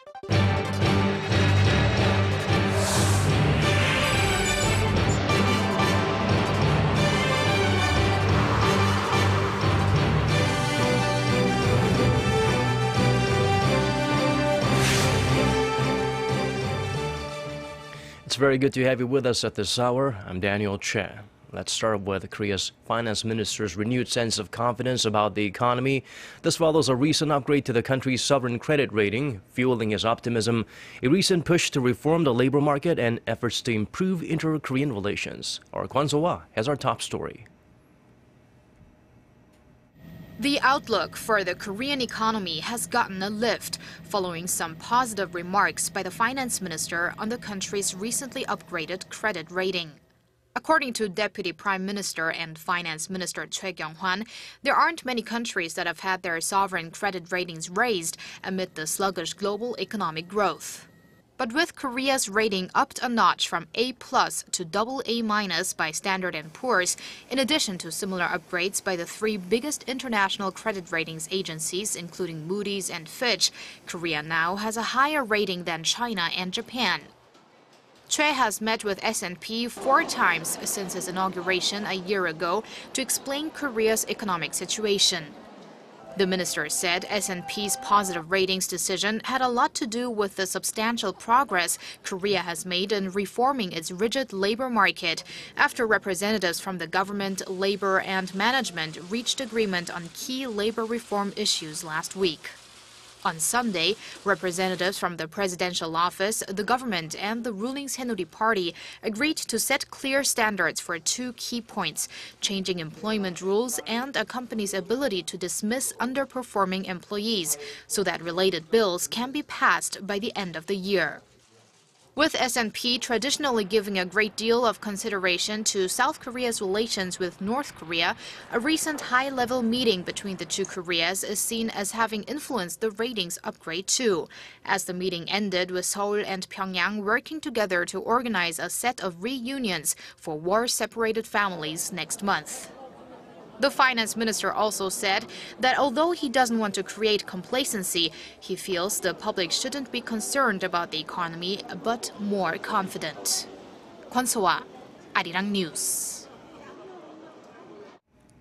It's very good to have you with us at this hour. I'm Daniel Choy. Let's start with Korea's finance minister's renewed sense of confidence about the economy. This follows a recent upgrade to the country's sovereign credit rating, fueling his optimism, a recent push to reform the labor market, and efforts to improve inter-Korean relations. Our Kwon Soa has our top story. The outlook for the Korean economy has gotten a lift following some positive remarks by the finance minister on the country's recently upgraded credit rating. According to Deputy Prime Minister and Finance Minister Kyung-hwan, there aren't many countries that have had their sovereign credit ratings raised amid the sluggish global economic growth. But with Korea's rating upped a notch from A+ to AA- by Standard & Poor's, in addition to similar upgrades by the three biggest international credit ratings agencies, including Moody's and Fitch, Korea now has a higher rating than China and Japan. Choi has met with S&P 4 times since his inauguration a year ago to explain Korea's economic situation. The minister said S&P's positive ratings decision had a lot to do with the substantial progress Korea has made in reforming its rigid labor market after representatives from the government, labor, and management reached agreement on key labor reform issues last week. On Sunday, representatives from the presidential office, the government, and the ruling Saenuri Party agreed to set clear standards for two key points: changing employment rules and a company's ability to dismiss underperforming employees, so that related bills can be passed by the end of the year. With S&P traditionally giving a great deal of consideration to South Korea's relations with North Korea, a recent high-level meeting between the two Koreas is seen as having influenced the ratings upgrade too, as the meeting ended with Seoul and Pyongyang working together to organize a set of reunions for war-separated families next month. The finance minister also said that although he doesn't want to create complacency, he feels the public shouldn't be concerned about the economy, but more confident. Kwon Soa, Arirang News.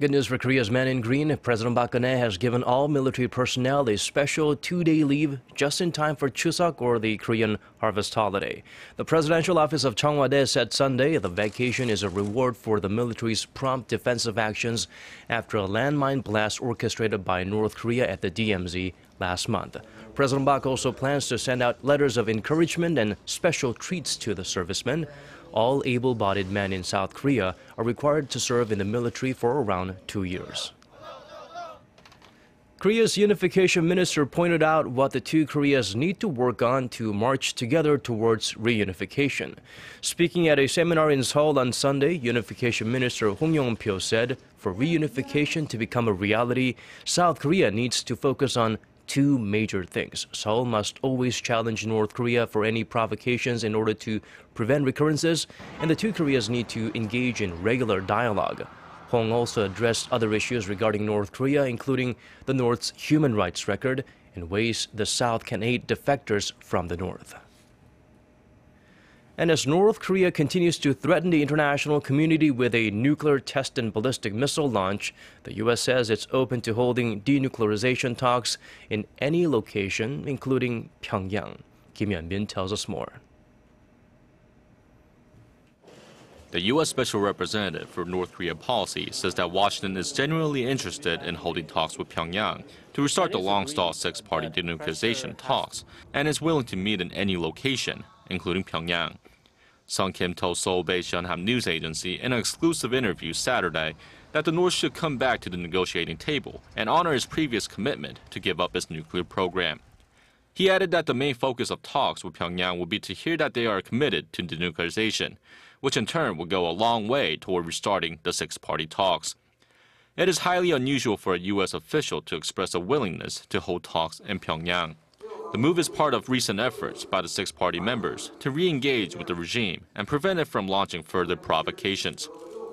Good news for Korea's men in green. President Park Geun-hye has given all military personnel a special 2-day leave just in time for Chuseok, or the Korean harvest holiday. The presidential office of Cheongwade said Sunday the vacation is a reward for the military's prompt defensive actions after a landmine blast orchestrated by North Korea at the DMZ last month. President Park also plans to send out letters of encouragement and special treats to the servicemen. All able-bodied men in South Korea are required to serve in the military for around 2 years. Korea's Unification minister pointed out what the two Koreas need to work on to march together towards reunification. Speaking at a seminar in Seoul on Sunday, Unification Minister Hong Yong-pyo said, for reunification to become a reality, South Korea needs to focus on two major things. Seoul must always challenge North Korea for any provocations in order to prevent recurrences, and the two Koreas need to engage in regular dialogue. Hong also addressed other issues regarding North Korea, including the North's human rights record and ways the South can aid defectors from the North. And as North Korea continues to threaten the international community with a nuclear test and ballistic missile launch, the U.S. says it's open to holding denuclearization talks in any location, including Pyongyang. Kim Hyun-bin tells us more. The U.S. Special Representative for North Korea policy says that Washington is genuinely interested in holding talks with Pyongyang to restart the long-stalled six-party denuclearization talks, and is willing to meet in any location, including Pyongyang. Sung Kim told Seoul-based Yonhap news agency in an exclusive interview Saturday that the North should come back to the negotiating table and honor its previous commitment to give up its nuclear program. He added that the main focus of talks with Pyongyang would be to hear that they are committed to denuclearization, which in turn would go a long way toward restarting the six-party talks. It is highly unusual for a U.S. official to express a willingness to hold talks in Pyongyang. The move is part of recent efforts by the six-party members to re-engage with the regime and prevent it from launching further provocations.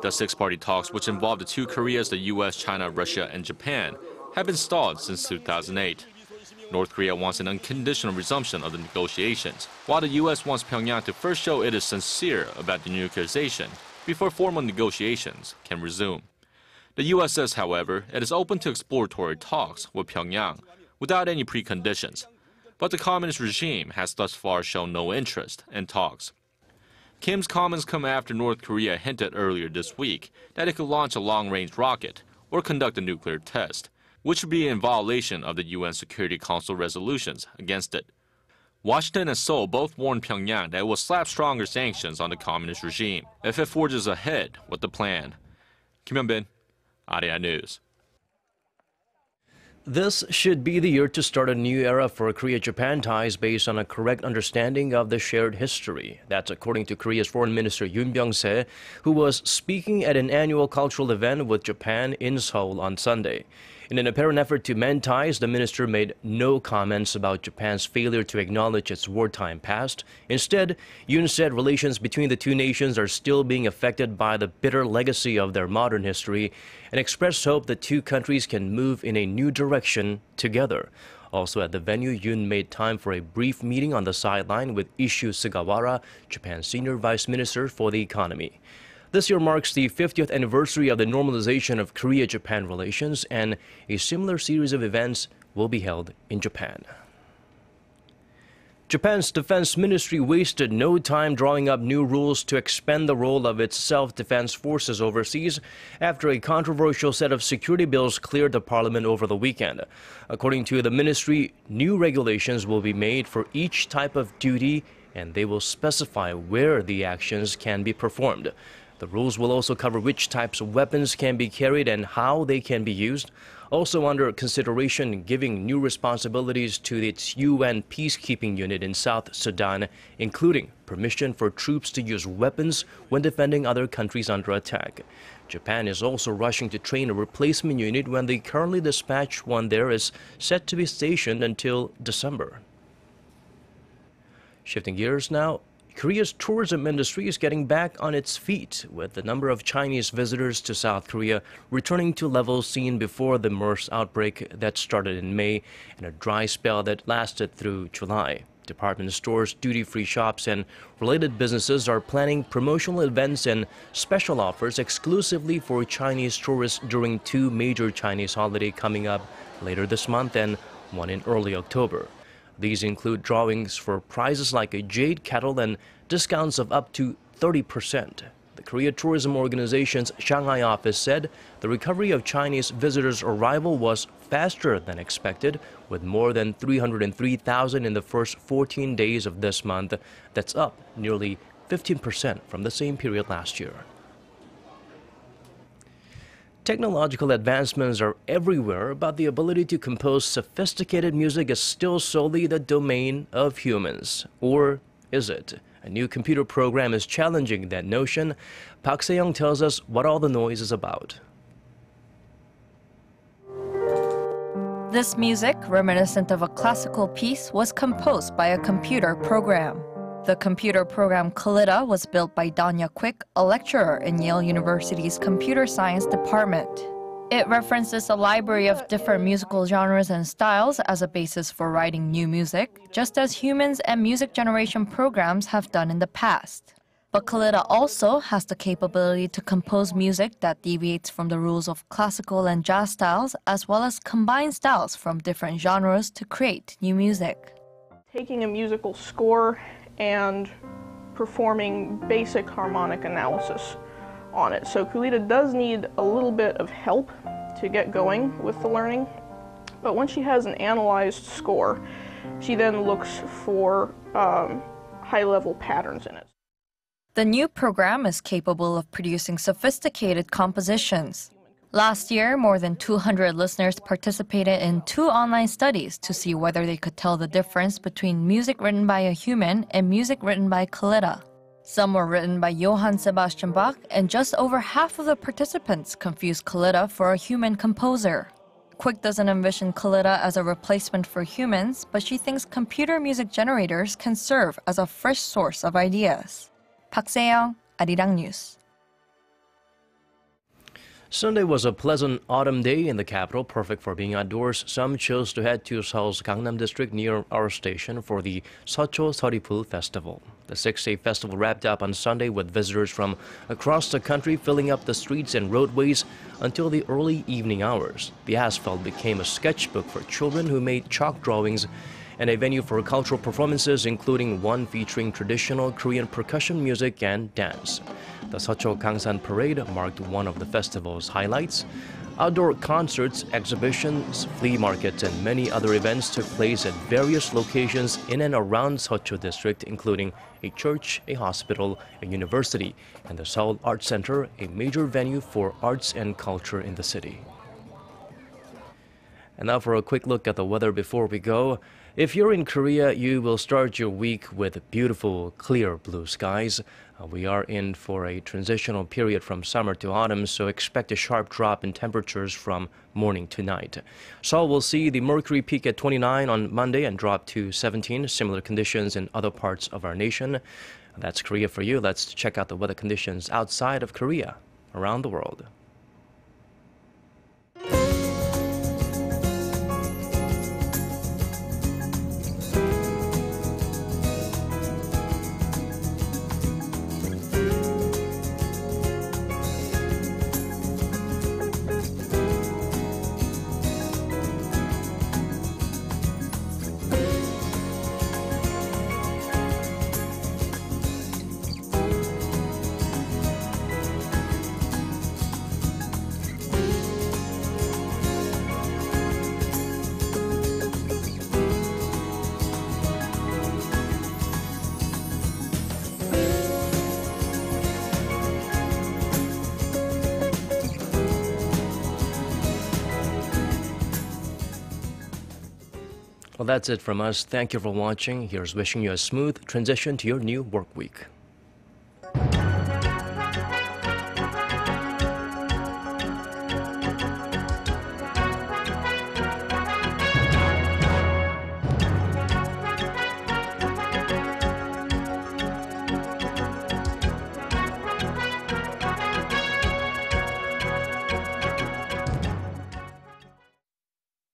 The six-party talks, which involve the two Koreas, the U.S., China, Russia, and Japan, have been stalled since 2008. North Korea wants an unconditional resumption of the negotiations, while the U.S. wants Pyongyang to first show it is sincere about denuclearization before formal negotiations can resume. The U.S. says, however, it is open to exploratory talks with Pyongyang without any preconditions, but the communist regime has thus far shown no interest in talks. Kim's comments come after North Korea hinted earlier this week that it could launch a long-range rocket or conduct a nuclear test, which would be in violation of the UN Security Council resolutions against it. Washington and Seoul both warned Pyongyang that it will slap stronger sanctions on the communist regime if it forges ahead with the plan. Kim Hyun-bin, Arirang News. This should be the year to start a new era for Korea-Japan ties based on a correct understanding of the shared history. That's according to Korea's Foreign Minister Yoon Byung-se, who was speaking at an annual cultural event with Japan in Seoul on Sunday. In an apparent effort to mend ties, the minister made no comments about Japan's failure to acknowledge its wartime past. Instead, Yoon said relations between the two nations are still being affected by the bitter legacy of their modern history and expressed hope that two countries can move in a new direction together. Also at the venue, Yoon made time for a brief meeting on the sideline with Isshu Sugawara, Japan's senior vice minister for the economy. This year marks the 50th anniversary of the normalization of Korea-Japan relations, and a similar series of events will be held in Japan. Japan's defense ministry wasted no time drawing up new rules to expand the role of its self-defense forces overseas after a controversial set of security bills cleared the parliament over the weekend. According to the ministry, new regulations will be made for each type of duty, and they will specify where the actions can be performed. The rules will also cover which types of weapons can be carried and how they can be used. Also under consideration, giving new responsibilities to its UN peacekeeping unit in South Sudan, including permission for troops to use weapons when defending other countries under attack. Japan is also rushing to train a replacement unit when the currently dispatched one there is set to be stationed until December. Shifting gears now, Korea's tourism industry is getting back on its feet, with the number of Chinese visitors to South Korea returning to levels seen before the MERS outbreak that started in May and a dry spell that lasted through July. Department stores, duty-free shops, and related businesses are planning promotional events and special offers exclusively for Chinese tourists during two major Chinese holidays coming up later this month and one in early October. These include drawings for prizes like a jade kettle and discounts of up to 30%. The Korea Tourism Organization's Shanghai office said the recovery of Chinese visitors' arrival was faster than expected, with more than 303,000 in the first 14 days of this month. That's up nearly 15% from the same period last year. Technological advancements are everywhere, but the ability to compose sophisticated music is still solely the domain of humans. Or is it? A new computer program is challenging that notion. Park Se-young tells us what all the noise is about. This music, reminiscent of a classical piece, was composed by a computer program. The computer program Kalitta was built by Daniel Choy, a lecturer in Yale University's Computer Science Department. It references a library of different musical genres and styles as a basis for writing new music, just as humans and music generation programs have done in the past. But Kalitta also has the capability to compose music that deviates from the rules of classical and jazz styles, as well as combine styles from different genres to create new music. Taking a musical score and performing basic harmonic analysis on it. So Kalitta does need a little bit of help to get going with the learning, but once she has an analyzed score, she then looks for high-level patterns in it. The new program is capable of producing sophisticated compositions. Last year, more than 200 listeners participated in 2 online studies to see whether they could tell the difference between music written by a human and music written by Kalitta. Some were written by Johann Sebastian Bach, and just over half of the participants confused Kalitta for a human composer. Quick doesn't envision Kalitta as a replacement for humans, but she thinks computer music generators can serve as a fresh source of ideas. Park Se-young, Arirang News. Sunday was a pleasant autumn day in the capital, perfect for being outdoors. Some chose to head to Seoul's Gangnam district near our station for the Seocho Seoripul Festival. The six-day festival wrapped up on Sunday with visitors from across the country filling up the streets and roadways until the early evening hours. The asphalt became a sketchbook for children who made chalk drawings and a venue for cultural performances, including one featuring traditional Korean percussion music and dance. The Seocho Gangsan Parade marked one of the festival's highlights. Outdoor concerts, exhibitions, flea markets, and many other events took place at various locations in and around Seocho district, including a church, a hospital, a university, and the Seoul Arts Center, a major venue for arts and culture in the city. And now for a quick look at the weather before we go. If you're in Korea, you will start your week with beautiful, clear blue skies. We are in for a transitional period from summer to autumn, so expect a sharp drop in temperatures from morning to night. Seoul will see the mercury peak at 29 on Monday and drop to 17. Similar conditions in other parts of our nation. That's Korea for you. Let's check out the weather conditions outside of Korea, around the world. Well, that's it from us. Thank you for watching. Here's wishing you a smooth transition to your new work week.